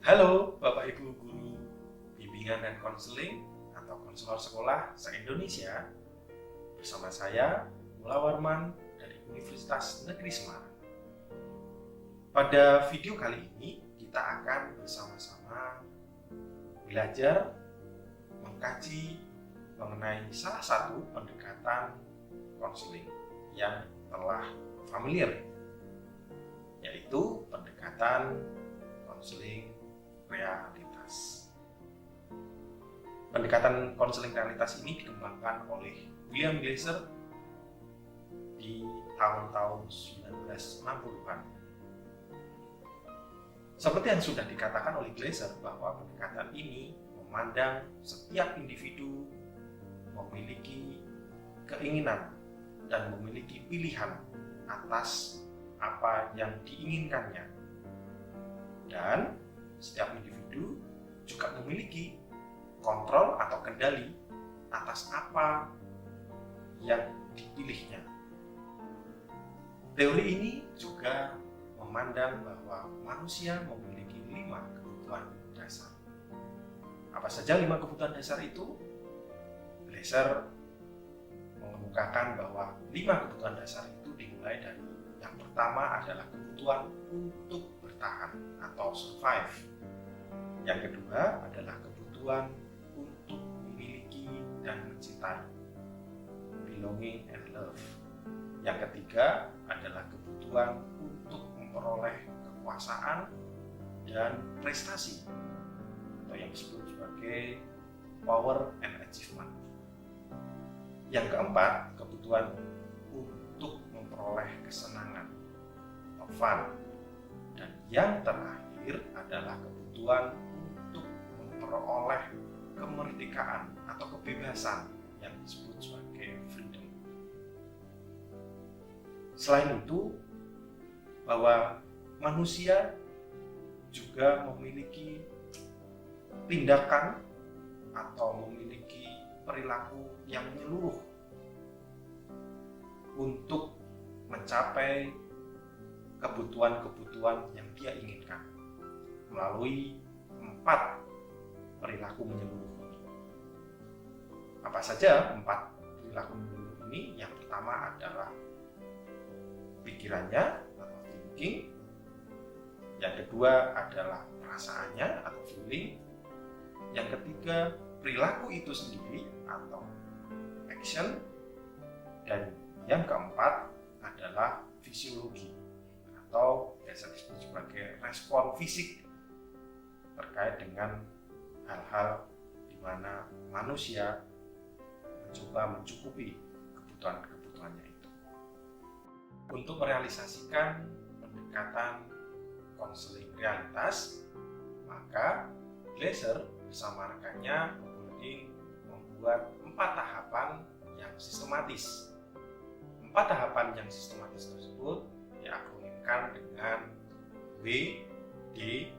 Halo Bapak Ibu Guru Bimbingan dan Konseling atau konselor sekolah se-Indonesia. Bersama saya, Mula Warman dari Universitas Negeri Semarang. Pada video kali ini, kita akan bersama-sama belajar mengkaji mengenai salah satu pendekatan konseling yang telah familiar, yaitu pendekatan konseling realitas. Pendekatan konseling realitas ini dikembangkan oleh William Glasser di tahun-tahun 1960-an. Seperti yang sudah dikatakan oleh Glasser bahwa pendekatan ini memandang setiap individu memiliki keinginan dan memiliki pilihan atas apa yang diinginkannya, dan setiap individu juga memiliki kontrol atau kendali atas apa yang dipilihnya. Teori ini juga memandang bahwa manusia memiliki 5 kebutuhan dasar. Apa saja 5 kebutuhan dasar itu? Glasser mengemukakan bahwa 5 kebutuhan dasar itu dimulai dari yang pertama adalah kebutuhan untuk bertahan atau survive. Yang kedua adalah kebutuhan untuk memiliki dan mencintai, belonging and love. Yang ketiga adalah kebutuhan untuk memperoleh kekuasaan dan prestasi, atau yang disebut sebagai power and achievement. Yang keempat, kebutuhan untuk memperoleh kesenangan atau fun. Dan yang terakhir adalah kebutuhan untuk memperoleh kemerdekaan atau kebebasan yang disebut sebagai freedom. Selain itu, bahwa manusia juga memiliki tindakan atau memiliki perilaku yang menyeluruh untuk mencapai kebutuhan-kebutuhan yang dia inginkan melalui 4 perilaku menyeluruh ini. Apa saja 4 perilaku menyeluruh ini? Yang pertama adalah pikirannya atau thinking. Yang kedua adalah perasaannya atau feeling. Yang ketiga, perilaku itu sendiri atau action. Dan yang keempat adalah fisiologi atau biasa disebut sebagai respon fisik terkait dengan hal-hal di mana manusia mencoba mencukupi kebutuhan-kebutuhannya itu. Untuk merealisasikan pendekatan konseling realitas, maka Glasser bersama rekannya membuat 4 tahapan yang sistematis. 4 tahapan yang sistematis tersebut diakronimkan dengan W, D,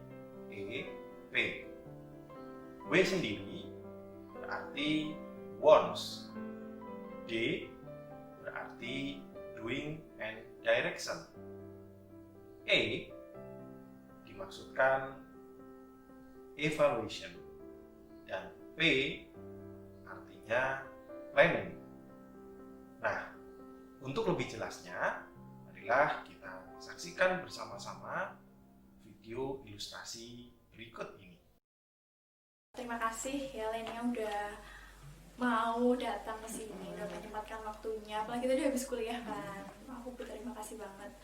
E, P. W sendiri berarti wants, D berarti doing and direction, E dimaksudkan evaluation, dan P artinya planning. Nah, untuk lebih jelasnya, marilah kita saksikan bersama-sama video ilustrasi berikut ini. Terima kasih ya Len yang udah mau datang ke sini, udah menyempatkan waktunya. Apalagi tadi habis kuliah kan. Aku berterima kasih banget.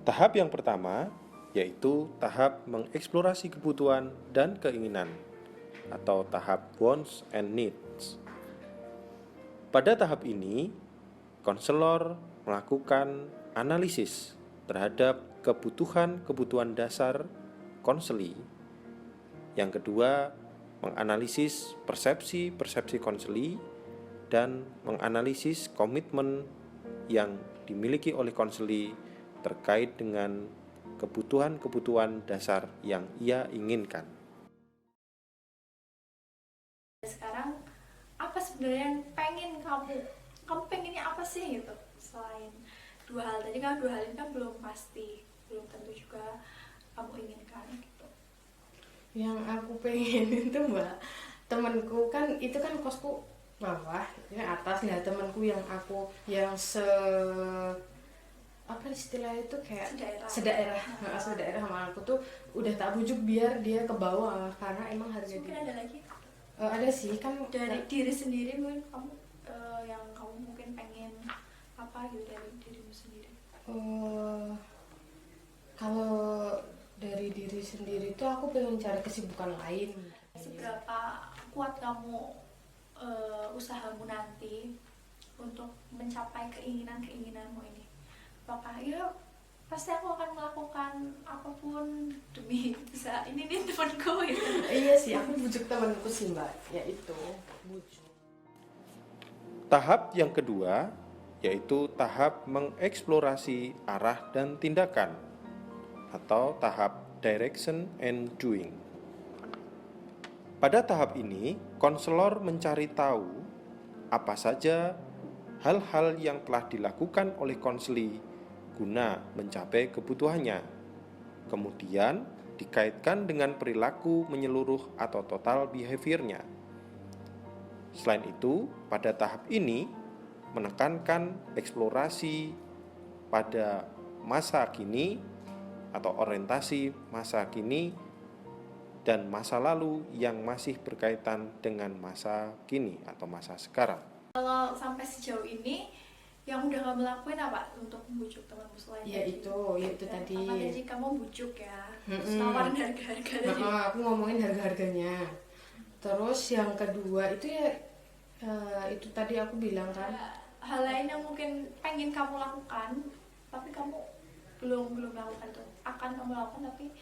Tahap yang pertama yaitu tahap mengeksplorasi kebutuhan dan keinginan atau tahap wants and needs. Pada tahap ini, konselor melakukan analisis terhadap kebutuhan-kebutuhan dasar konseli. Yang kedua, menganalisis persepsi-persepsi konseli dan menganalisis komitmen yang dimiliki oleh konseli terkait dengan kebutuhan-kebutuhan dasar yang ia inginkan. Sekarang apa sebenarnya yang pengen kamu pengennya apa sih gitu, selain 2 hal tadi kan? 2 hal ini kan belum pasti, belum tentu juga kamu inginkan gitu? Yang aku pengen itu Mbak, temanku kan itu kan kosku bawah, ini atas ya, temanku yang aku yang apa istilah itu kayak sedaerah sama aku tuh udah tak bujuk biar dia ke bawah karena emang harga Mungkin dia ada lagi ada sih kan dari diri sendiri, mungkin kamu yang kamu mungkin pengen apa gitu dari dirimu sendiri? Kalau dari diri sendiri tuh aku pengen cari kesibukan lain. Seberapa kuat kamu usahamu nanti untuk mencapai keinginanmu ini? Apakah ya pasti aku akan melakukan apapun demi bisa ini nih temanku gitu? Iya sih, aku bujuk temanku sih Mbak, ya itu bujuk. Tahap yang kedua yaitu tahap mengeksplorasi arah dan tindakan atau tahap direction and doing. Pada tahap ini, konselor mencari tahu apa saja hal-hal yang telah dilakukan oleh konseli guna mencapai kebutuhannya. Kemudian dikaitkan dengan perilaku menyeluruh atau total behavior-nya. Selain itu, pada tahap ini menekankan eksplorasi pada masa kini atau orientasi masa kini dan masa lalu yang masih berkaitan dengan masa kini atau masa sekarang. Kalau sampai sejauh ini yang udah kamu lakuin apa untuk membujuk temanmu selain Ya itu tadi. Apa tadi kamu bujuk ya, terus tawarin harga-harga tadi. Aku ngomongin harga-harganya. Terus yang kedua itu ya itu tadi aku bilang kan. Hal lain yang mungkin pengen kamu lakukan tapi kamu belum lakukan itu, akan kamu lakukan tapi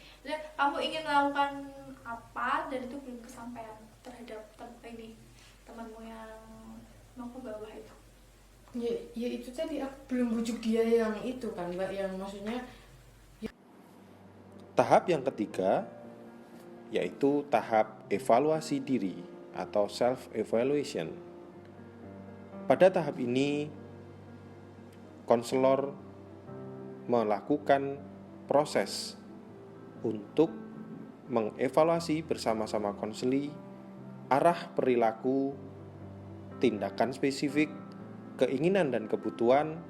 kamu ingin melakukan apa dan itu belum kesampaian terhadap temanmu yang mau ke bawah itu. Ya itu tadi aku belum bujuk dia yang itu kan Mbak, yang maksudnya. Tahap yang ketiga yaitu tahap evaluasi diri atau self-evaluation. Pada tahap ini, konselor melakukan proses untuk mengevaluasi bersama-sama konseli arah perilaku, tindakan spesifik, keinginan dan kebutuhan,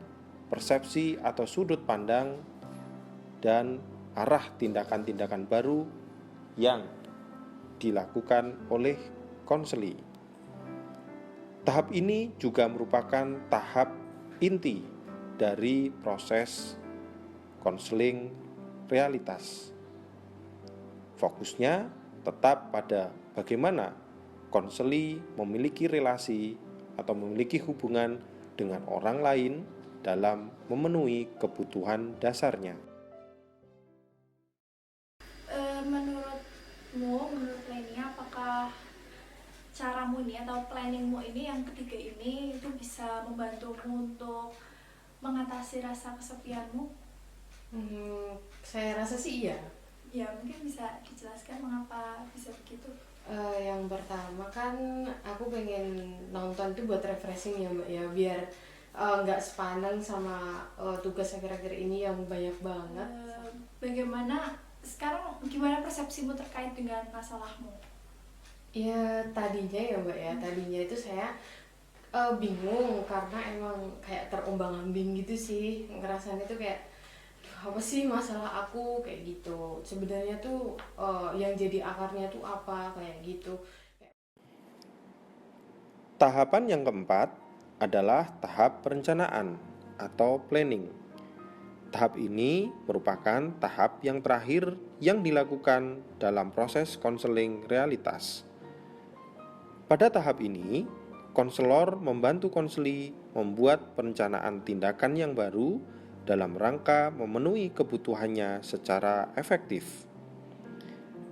persepsi atau sudut pandang, dan arah tindakan-tindakan baru yang dilakukan oleh konseli. Tahap ini juga merupakan tahap inti dari proses konseling realitas. Fokusnya tetap pada bagaimana konseli memiliki relasi atau memiliki hubungan dengan orang lain dalam memenuhi kebutuhan dasarnya. Menurut Lenia, apakah caramu ini atau planningmu ini yang ketiga ini itu bisa membantumu untuk mengatasi rasa kesepianmu? Saya rasa sih iya. Ya mungkin bisa dijelaskan mengapa bisa begitu. Yang pertama kan aku pengen nonton tuh buat refreshing ya Mbak ya, biar nggak sepaneng sama tugas akhir-akhir ini yang banyak banget. Gimana persepsimu terkait dengan masalahmu? Ya tadinya ya Mbak ya, tadinya itu saya bingung karena emang kayak terombang-ambing gitu sih, ngerasanya tuh kayak apa sih masalah aku kayak gitu. Sebenarnya tuh yang jadi akarnya tuh apa kayak gitu. Tahapan yang keempat adalah tahap perencanaan atau planning. Tahap ini merupakan tahap yang terakhir yang dilakukan dalam proses konseling realitas. Pada tahap ini, konselor membantu konseli membuat perencanaan tindakan yang baru dalam rangka memenuhi kebutuhannya secara efektif.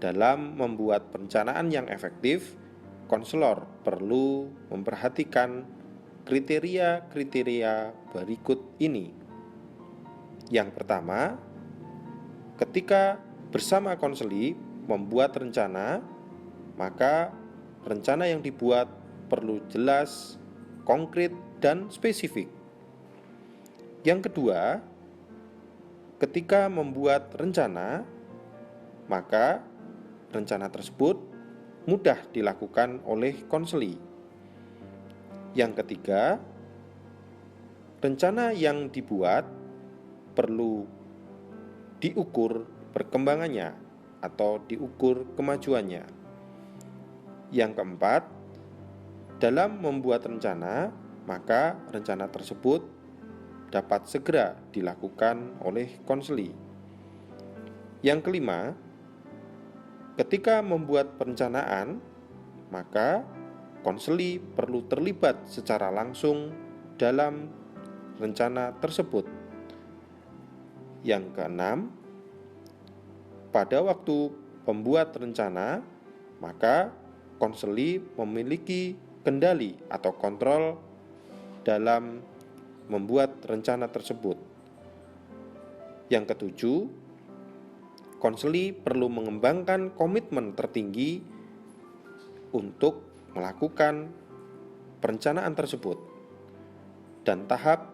Dalam membuat perencanaan yang efektif, konselor perlu memperhatikan kriteria-kriteria berikut ini. Yang pertama, ketika bersama konseli membuat rencana, maka rencana yang dibuat perlu jelas, konkret, dan spesifik. Yang kedua, ketika membuat rencana, maka rencana tersebut mudah dilakukan oleh konseli. Yang ketiga, rencana yang dibuat perlu diukur perkembangannya atau diukur kemajuannya. Yang keempat, dalam membuat rencana, maka rencana tersebut dapat segera dilakukan oleh konseli. Yang kelima, ketika membuat perencanaan, maka konseli perlu terlibat secara langsung dalam rencana tersebut. Yang keenam, pada waktu pembuat rencana, maka konseli memiliki kendali atau kontrol dalam membuat rencana tersebut. Yang ketujuh, konseli perlu mengembangkan komitmen tertinggi untuk melakukan perencanaan tersebut. Dan tahap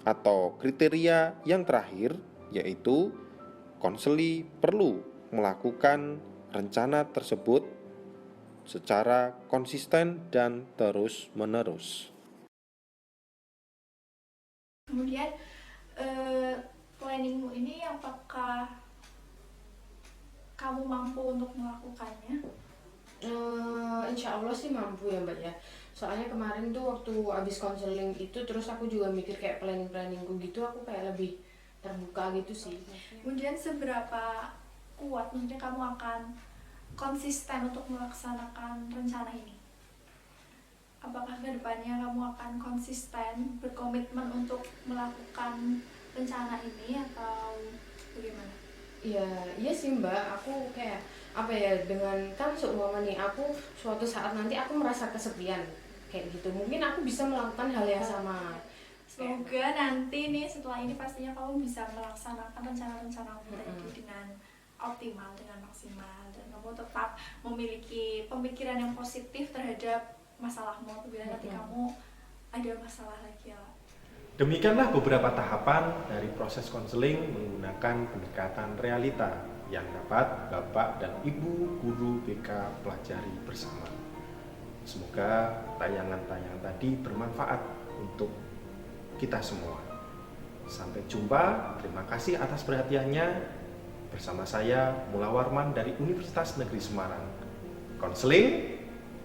atau kriteria yang terakhir yaitu konseli perlu melakukan rencana tersebut secara konsisten dan terus-menerus. Kemudian planningmu ini apakah kamu mampu untuk melakukannya? Insya Allah sih mampu ya Mbak ya. Soalnya kemarin tuh waktu abis konseling itu terus aku juga mikir kayak planningku gitu, aku kayak lebih terbuka gitu sih. Kemudian seberapa kuat maksudnya kamu akan konsisten untuk melaksanakan rencana ini? Apakah kedepannya kamu akan konsisten berkomitmen untuk melakukan rencana ini atau bagaimana? Iya sih Mbak, aku kayak apa ya, dengan kan seumpama nih aku suatu saat nanti aku merasa kesepian kayak gitu, mungkin aku bisa melakukan hal yang sama. Semoga nanti nih setelah ini pastinya kamu bisa melaksanakan rencana-rencanamu tadi dengan optimal, dengan maksimal, dan kamu tetap memiliki pemikiran yang positif terhadap masalahmu apabila nanti kamu ada masalah lagi ya. Demikianlah beberapa tahapan dari proses konseling menggunakan pendekatan realita yang dapat Bapak dan Ibu Guru BK pelajari bersama. Semoga tayangan-tayangan tadi bermanfaat untuk kita semua. Sampai jumpa, terima kasih atas perhatiannya. Bersama saya Mula Warman dari Universitas Negeri Semarang. Konseling,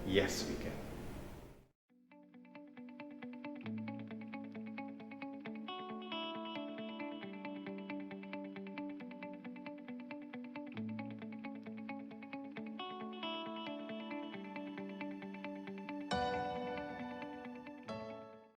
yes we can.